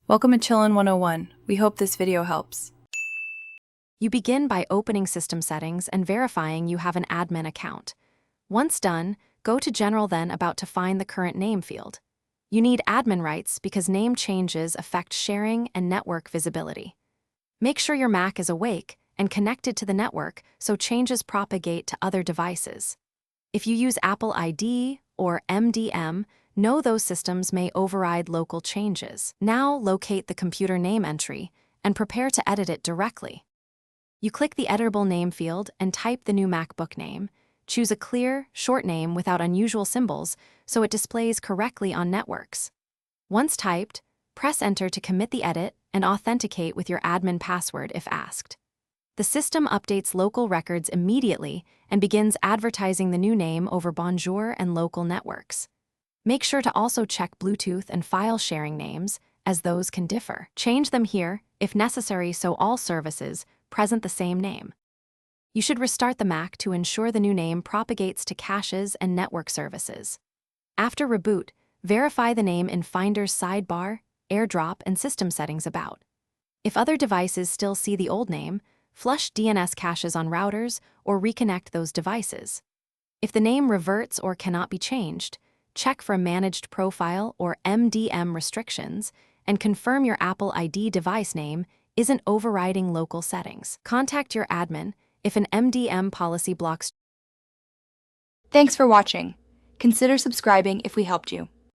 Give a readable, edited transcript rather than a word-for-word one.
Welcome to Chillin' 101. We hope this video helps. You begin by opening System Settings and verifying you have an admin account. Once done, go to General, then About to find the current name field. You need admin rights because name changes affect sharing and network visibility. Make sure your Mac is awake and connected to the network so changes propagate to other devices. If you use Apple ID or MDM, know those systems may override local changes. Now locate the computer name entry and prepare to edit it directly. You click the editable name field and type the new MacBook name. Choose a clear, short name without unusual symbols so it displays correctly on networks. Once typed, press Enter to commit the edit and authenticate with your admin password if asked. The system updates local records immediately and begins advertising the new name over Bonjour and local networks. Make sure to also check Bluetooth and file sharing names, as those can differ. Change them here, if necessary, so all services present the same name. You should restart the Mac to ensure the new name propagates to caches and network services. After reboot, verify the name in Finder's sidebar, AirDrop, and System Settings About. If other devices still see the old name, flush DNS caches on routers or reconnect those devices. If the name reverts or cannot be changed, check for Managed Profile or MDM restrictions and confirm your Apple ID device name isn't overriding local settings. Contact your admin if an MDM policy blocks. Thanks for watching. Consider subscribing if we helped you.